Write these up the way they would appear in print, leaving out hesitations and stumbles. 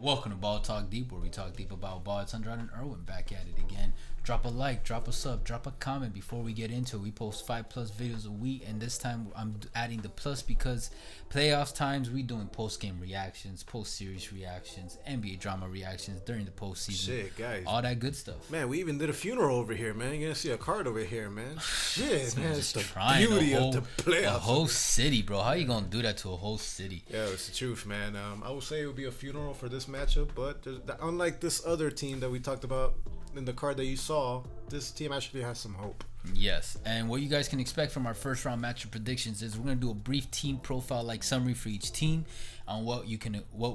Welcome to Ball Talk Deep, where we talk deep about ball. It's Andrade and Irwin back at it again. Drop a like, drop a sub, drop a comment before we get into it. We post 5+ videos a week, and this time I'm adding the plus because playoffs times we doing post-game reactions, post-series reactions, NBA drama reactions during the postseason. Shit, guys. All that good stuff. Man, we even did a funeral over here, man. You're going to see a card over here, man. Shit, man. It's the trying beauty of the playoffs. A whole city, bro. How you going to do that to a whole city? Yeah, it's the truth, man. I would say it would be a funeral for this matchup, but unlike this other team that we talked about in the card that you saw, this team actually has some hope. Yes, and what you guys can expect from our first round matchup predictions is we're gonna do a brief team profile like summary for each team on what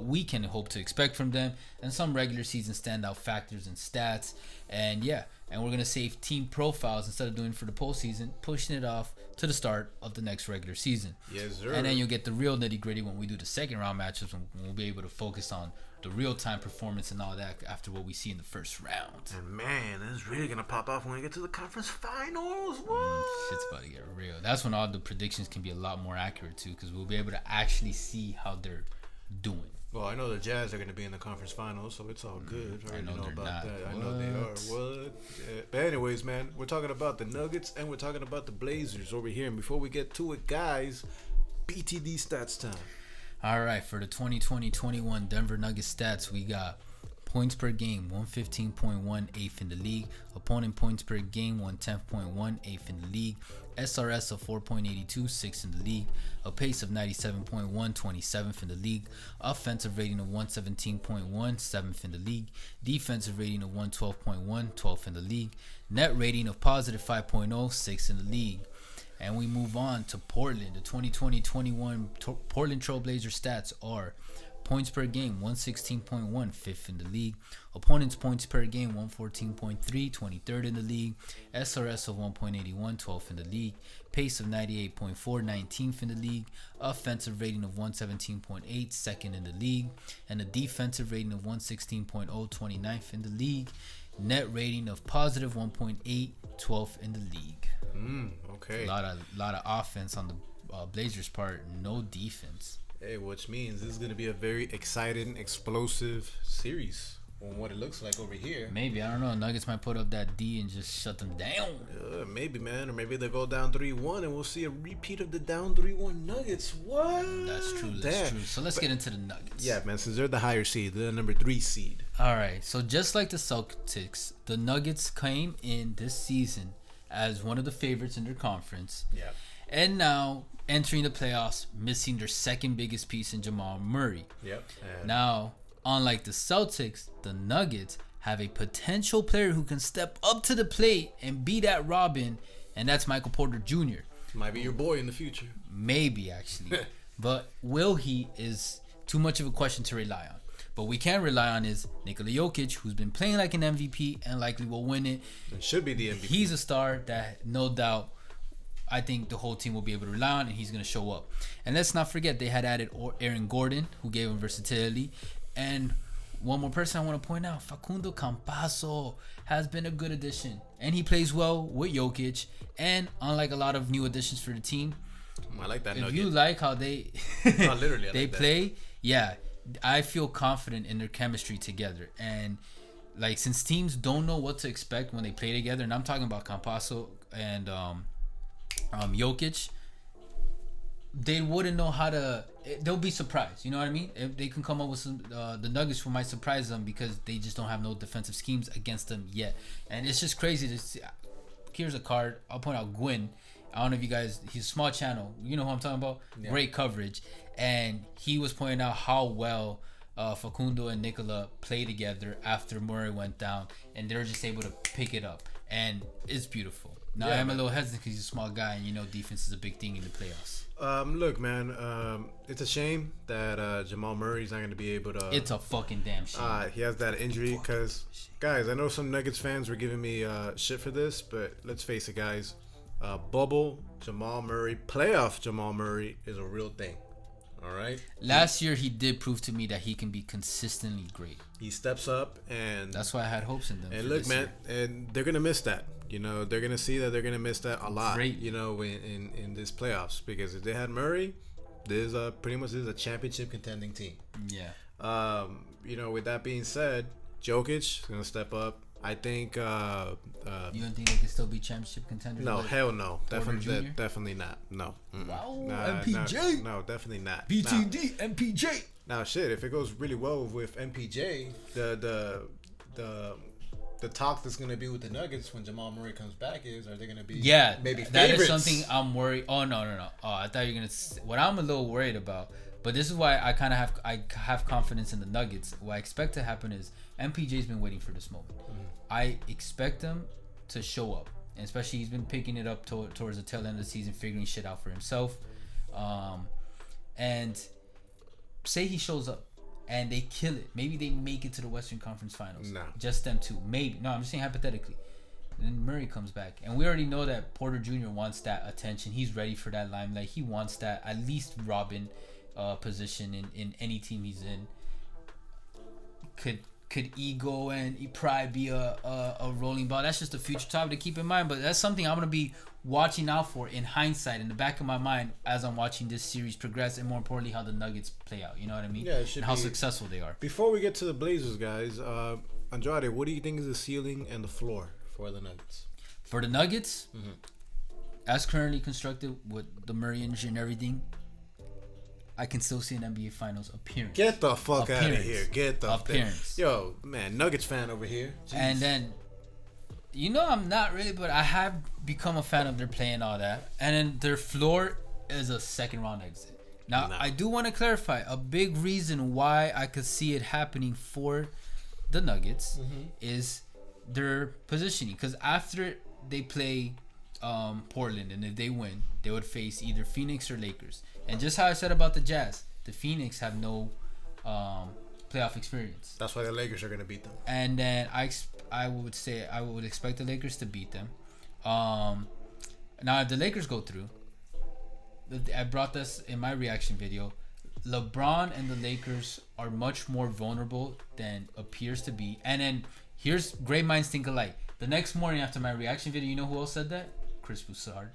we can hope to expect from them, and some regular season standout factors and stats. And we're gonna save team profiles instead of doing it for the postseason, pushing it off to the start of the next regular season. Yes, sir. And then you'll get the real nitty gritty when we do the second round matchups, when we'll be able to focus on the real-time performance and all that after what we see in the first round. And man, it's really gonna pop off when we get to the conference finals. What? Shit's about to get real. That's when all the predictions can be a lot more accurate too, because we'll be able to actually see how they're doing. Well, I know the Jazz are going to be in the conference finals, so it's all good. I know they're about not. that. I know they are. What? Yeah. But anyways, man, we're talking about the Nuggets and we're talking about the Blazers over here. And before we get to it, guys, BTD stats time. All right, for the 2020-21 Denver Nuggets stats, we got points per game, 115.1, 8th in the league. Opponent points per game, 110.1, 8th in the league. SRS of 4.82, 6th in the league. A pace of 97.1, 27th in the league. Offensive rating of 117.1, 7th in the league. Defensive rating of 112.1, 12th in the league. Net rating of positive 5.0, 6th in the league. And we move on to Portland. The 2020-21 Portland Trailblazer stats are points per game, 116.1, 5th in the league. Opponents' points per game, 114.3, 23rd in the league. SRS of 1.81, 12th in the league. Pace of 98.4, 19th in the league. Offensive rating of 117.8, 2nd in the league. And a defensive rating of 116.0, 29th in the league. Net rating of positive 1.8, 12th in the league. Okay. A lot of offense on the Blazers' part, no defense. Hey, which means this is going to be a very exciting, explosive series on what it looks like over here. Maybe, I don't know. Nuggets might put up that D and just shut them down. Maybe, man. Or maybe they'll go down 3-1 and we'll see a repeat of the down 3-1 Nuggets. What? That's true. That's true. So let's get into the Nuggets. Yeah, man. Since they're the higher seed, they're the number 3 seed. All right. So just like the Celtics, the Nuggets came in this season as one of the favorites in their conference. Yeah. And now entering the playoffs, missing their second biggest piece in Jamal Murray. Yep. Now, unlike the Celtics, the Nuggets have a potential player who can step up to the plate and be that Robin, and that's Michael Porter Jr. Might be your boy in the future. Maybe, actually. But will he is too much of a question to rely on. But we can rely on is Nikola Jokic, who's been playing like an MVP and likely will win it. And should be the MVP. He's a star that no doubt I think the whole team will be able to rely on, and he's going to show up. And let's not forget they had added Aaron Gordon, who gave him versatility. And one more person I want to point out, Facundo Campazzo has been a good addition. And he plays well with Jokic. And unlike a lot of new additions for the team, I like that if nugget. you like how they No, literally, I they like play, that. yeah, I feel confident in their chemistry together. And like, since teams don't know what to expect when they play together, and I'm talking about Campazzo and Jokic, they wouldn't know how to. They'll be surprised. You know what I mean? If they can come up with some, the Nuggets who might surprise them because they just don't have no defensive schemes against them yet. And it's just crazy to see. Here's a card. I'll point out Gwyn. I don't know if you guys. He's a small channel. You know who I'm talking about? Yeah. Great coverage. And he was pointing out how well Facundo and Nikola play together after Murray went down, and they're just able to pick it up. And it's beautiful. Now, yeah, I'm a little hesitant because he's a small guy, and you know defense is a big thing in the playoffs. Look, man, it's a shame that Jamal Murray's not going to be able to. It's a fucking damn shame. He has that injury because, guys, I know some Nuggets fans were giving me shit for this, but let's face it, guys. Bubble Jamal Murray, playoff Jamal Murray is a real thing. All right. Last year, he did prove to me that he can be consistently great. He steps up, and that's why I had hopes in them. And look, man, and they're gonna miss that. You know, they're gonna see that they're gonna miss that a lot. Great. You know, in this playoffs, because if they had Murray, this is a championship contending team. Yeah. with that being said, Jokic is gonna step up. I think. You don't think they can still be championship contenders? No, like hell no. Jr.? Definitely not. No. Wow, Nah, MPJ. No, definitely not. BTD, MPJ. Now, shit, if it goes really well with MPJ, the talk that's gonna be with the Nuggets when Jamal Murray comes back is, are they gonna be maybe favorites? That is something I'm worried. Oh no. Oh, I thought you were gonna. What I'm a little worried about, but this is why I kind of have confidence in the Nuggets. What I expect to happen is MPJ's been waiting for this moment. I expect him to show up, and especially he's been picking it up towards the tail end of the season, figuring shit out for himself. And say he shows up and they kill it. Maybe they make it to the Western Conference Finals. No. Just them two. Maybe. No, I'm just saying hypothetically. And then Murray comes back. And we already know that Porter Jr. wants that attention. He's ready for that limelight. He wants that at least Robin position in any team he's in. Could ego and he probably be a rolling ball. That's just a future topic to keep in mind. But that's something I'm going to be watching out for in hindsight, in the back of my mind, as I'm watching this series progress, and more importantly, how the Nuggets play out. You know what I mean? Yeah, it should and how be, successful they are. Before we get to the Blazers, guys, Andrade, what do you think is the ceiling and the floor for the Nuggets? For the Nuggets, as currently constructed with the Murray injury and everything, I can still see an NBA Finals appearance. Get the fuck out of here. Get the appearance. Yo, man, Nuggets fan over here. Jeez. And then, I'm not really, but I have become a fan of their play and all that. And then their floor is a second round exit. Now, I do want to clarify, a big reason why I could see it happening for the Nuggets is their positioning. Because after they play Portland, and if they win, they would face either Phoenix or Lakers. And just how I said about the Jazz, the Phoenix have no playoff experience. That's why the Lakers are going to beat them. And then I would say I would expect the Lakers to beat them. Now, if the Lakers go through, I brought this in my reaction video. LeBron and the Lakers are much more vulnerable than appears to be. And then here's great minds think alike. The next morning after my reaction video, you know who else said that? Chris Broussard.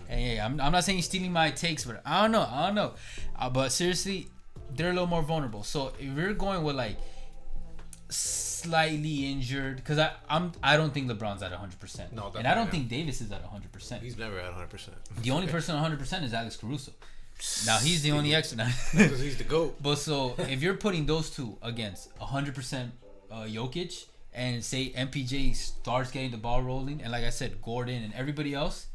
Hey, I'm not saying he's stealing my takes, but I don't know. But seriously, they're a little more vulnerable. So if you're going with like slightly injured, because I don't think LeBron's at 100%. No, and I don't think Davis is at 100%. He's never at 100%. The only person 100% is Alex Caruso. Now he's the only extra. Because he's the GOAT. But so if you're putting those two against 100% Jokic, and say MPJ starts getting the ball rolling, and like I said, Gordon and everybody else,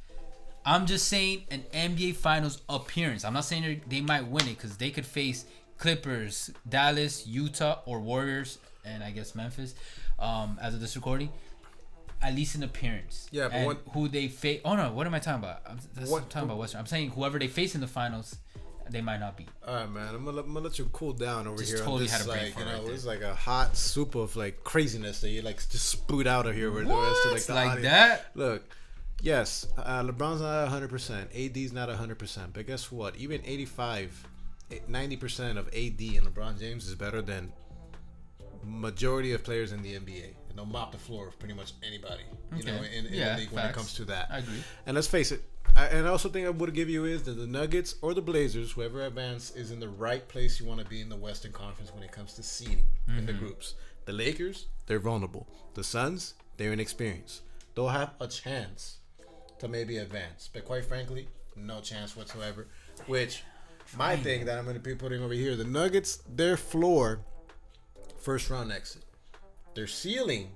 I'm just saying an NBA Finals appearance. I'm not saying they might win it, because they could face Clippers, Dallas, Utah, or Warriors, and I guess Memphis as of this recording. At least an appearance. Yeah, but and who they face. Oh no, what am I talking about? I'm talking about Western. I'm saying whoever they face in the finals, they might not beat. All right, man. I'm gonna let you cool down over just here. Totally on this, had a brain like, fart right it's like a hot soup of like craziness that you like just spoot out of here with the rest of like the audience. That? Look, yes, LeBron's not 100%. AD's not 100%. But guess what? Even 90% of AD and LeBron James is better than majority of players in the NBA. And they'll mop the floor of pretty much anybody, in the league when it comes to that. I agree. And let's face it, and I also think I would give you is that the Nuggets or the Blazers, whoever advances, is in the right place you want to be in the Western Conference when it comes to seeding in the groups. The Lakers, they're vulnerable. The Suns, they're inexperienced. They'll have a chance to maybe advance, but quite frankly, no chance whatsoever. Which, my thing that I'm going to be putting over here, the Nuggets, their floor, first round exit. Their ceiling,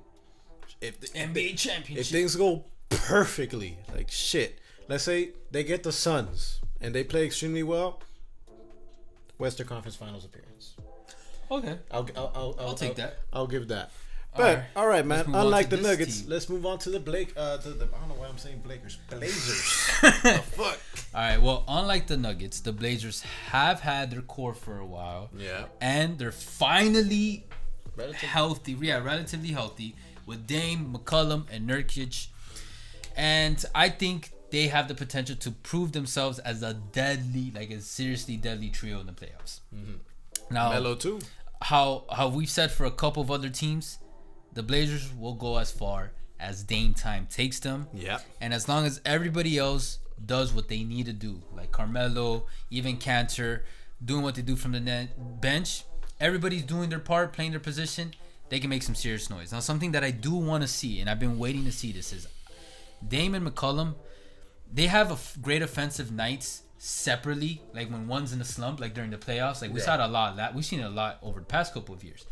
if NBA championship. If things go perfectly, like shit, let's say they get the Suns and they play extremely well, Western Conference Finals appearance. Okay, I'll take that. I'll give that. But all right, man. Unlike the Nuggets, let's move on to the I don't know why I'm saying Blazers. The fuck. All right. Well, unlike the Nuggets, the Blazers have had their core for a while. Yeah. And they're finally healthy. Yeah, relatively healthy with Dame, McCollum, and Nurkic. And I think they have the potential to prove themselves as a seriously deadly trio in the playoffs. Mm-hmm. Now, Melo too. How we've said for a couple of other teams, the Blazers will go as far as Dame time takes them. Yeah. And as long as everybody else does what they need to do, like Carmelo, even Cantor, doing what they do from the bench, everybody's doing their part, playing their position, they can make some serious noise. Now, something that I do want to see, and I've been waiting to see this, is Dame and McCollum. They have great offensive nights separately, like when one's in a slump, like during the playoffs. Like we saw it a lot. We've seen it a lot over the past couple of years.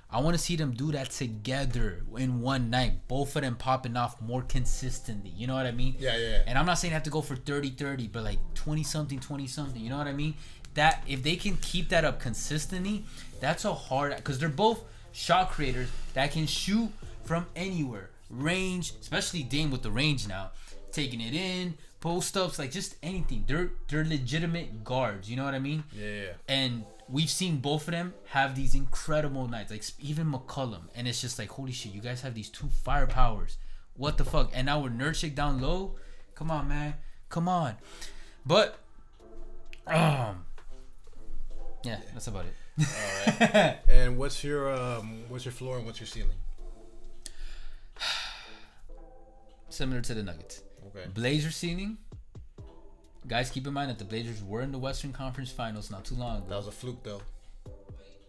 I want to see them do that together in one night. Both of them popping off more consistently. You know what I mean? Yeah. And I'm not saying they have to go for 30-30, but like 20-something, 20-something. You know what I mean? That if they can keep that up consistently, that's a hard... Because they're both shot creators that can shoot from anywhere. Range, especially Dame with the range now. Taking it in, post-ups, like just anything. They're legitimate guards. You know what I mean? Yeah. And... we've seen both of them have these incredible nights, like even McCollum, and it's just like, holy shit, you guys have these two firepowers. What the fuck? And now we're Nurkic down low. Come on, man. Come on. But, yeah, that's about it. All right. And what's your floor and what's your ceiling? Similar to the Nuggets. Okay. Blazers ceiling. Guys, keep in mind that the Blazers were in the Western Conference Finals not too long ago. That was a fluke, though.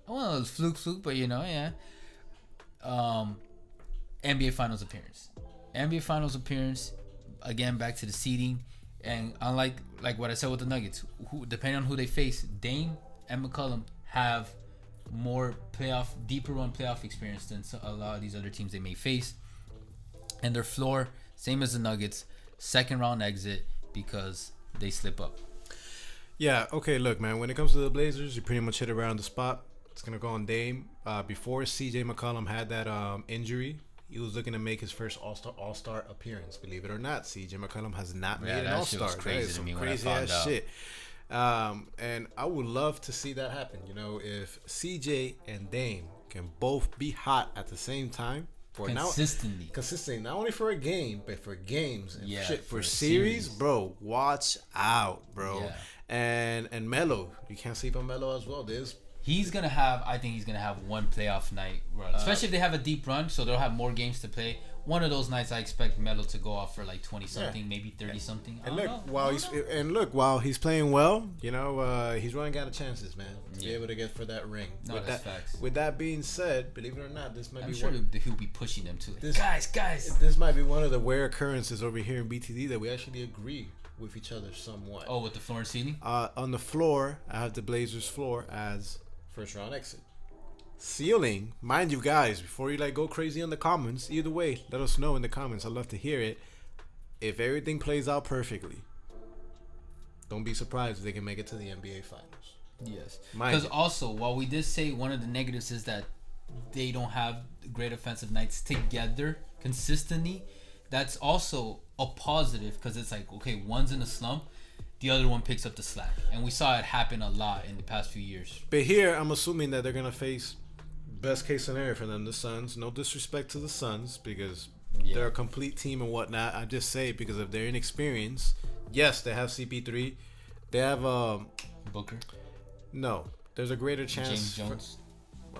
Well, it was fluke, but you know, yeah. NBA Finals appearance. Again, back to the seeding. And unlike like what I said with the Nuggets, who depending on who they face, Dame and McCollum have more deeper run playoff experience than a lot of these other teams they may face. And their floor, same as the Nuggets, second round exit because they slip up. Yeah, okay, look, man, when it comes to the Blazers, you pretty much hit around the spot. It's going to go on Dame. Before CJ McCollum had that injury, he was looking to make his first All-Star appearance. Believe it or not, CJ McCollum has not made an All-Star. That crazy to me when crazy I found ass out. shit. And I would love to see that happen. You know, if CJ and Dame can both be hot at the same time. Consistently, not only for a game, but for games and for series, bro. Watch out, bro. Yeah. And Melo, you can't sleep on Melo as well. I think he's gonna have one playoff night run, especially if they have a deep run, so they'll have more games to play. One of those nights, I expect Melo to go off for like 20-something, maybe 30-something. And look, while he's playing well, you know, he's running out of chances, man, to be able to get for that ring. No, that's facts. With that being said, believe it or not, this might I'm be sure he'll be pushing them too. Guys, this might be one of the rare occurrences over here in BTD that we actually agree with each other somewhat. Oh, with the floor and ceiling? On the floor, I have the Blazers floor as first round exit. Ceiling, mind you guys, before you like go crazy on the comments, either way, let us know in the comments. I'd love to hear it. If everything plays out perfectly, don't be surprised if they can make it to the NBA Finals. Yes. Because also, while we did say one of the negatives is that they don't have great offensive nights together consistently, that's also a positive because it's like, okay, one's in a slump, the other one picks up the slack. And we saw it happen a lot in the past few years. But here, I'm assuming that they're going to face best case scenario for them, the Suns. No disrespect to the Suns because they're a complete team and whatnot. I just say it because of their inexperience. Yes, they have CP3. They have Booker. No, there's a greater chance. James Jones.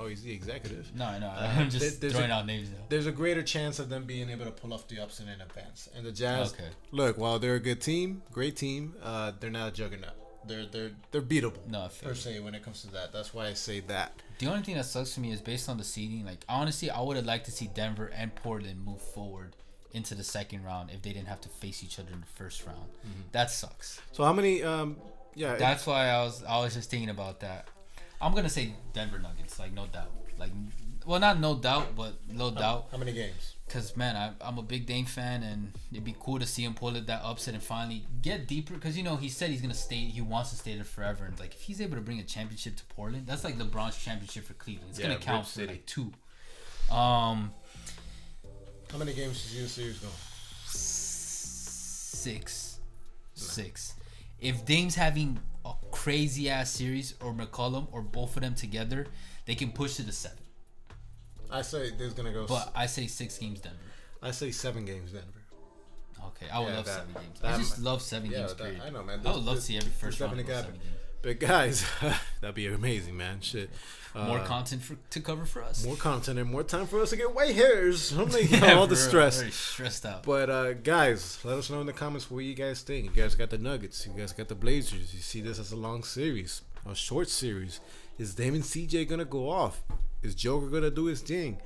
He's the executive. No, I'm just throwing out names now. There's a greater chance of them being able to pull off the upset in advance. And the Jazz, look, while they're a good team, great team, they're not a juggernaut. They're beatable. No, per se when it comes to that. That's why I say that. The only thing that sucks for me is based on the seeding. Like honestly, I would have liked to see Denver and Portland move forward into the second round if they didn't have to face each other in the first round. Mm-hmm. That sucks. So how many? That's why I was just thinking about that. I'm gonna say Denver Nuggets, like no doubt. Like, well, not no doubt, but no doubt. How many games? Because man, I'm a big Dame fan, and it'd be cool to see him pull it that upset and finally get deeper. Because you know he said he's gonna stay. He wants to stay there forever. And like if he's able to bring a championship to Portland, that's like LeBron's championship for Cleveland. It's gonna count for like 2. How many games does the series go? 6. If Dame's having a crazy ass series, or McCollum, or both of them together, they can push to the 7. I say there's gonna go. But I say 6 games Denver. I say 7 games Denver. Okay, I would love 7 games. I just love 7 games. Period. I know, man. I would love to see every first round. But guys, that'd be amazing, man. Shit. More content to cover for us. More content and more time for us to get white hairs. I'm like, all the stress. Very stressed out. But guys, let us know in the comments what you guys think. You guys got the Nuggets. You guys got the Blazers. You see this as a long series, a short series. Is Damon CJ gonna go off? Is Joker gonna do his thing?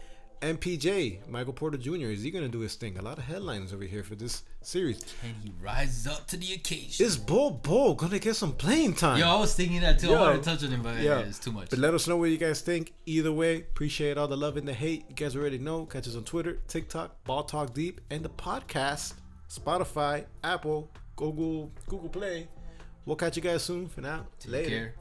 MPJ, Michael Porter Jr., is he gonna do his thing? A lot of headlines over here for this series. Can he rise up to the occasion? Is Bol gonna get some playing time? Yo, I was thinking that too. Yo. I wanted to touch on him, but it's too much. But let us know what you guys think. Either way, appreciate all the love and the hate. You guys already know. Catch us on Twitter, TikTok, Ball Talk Deep, and the podcast, Spotify, Apple, Google Play. We'll catch you guys soon. For now, Take later. care.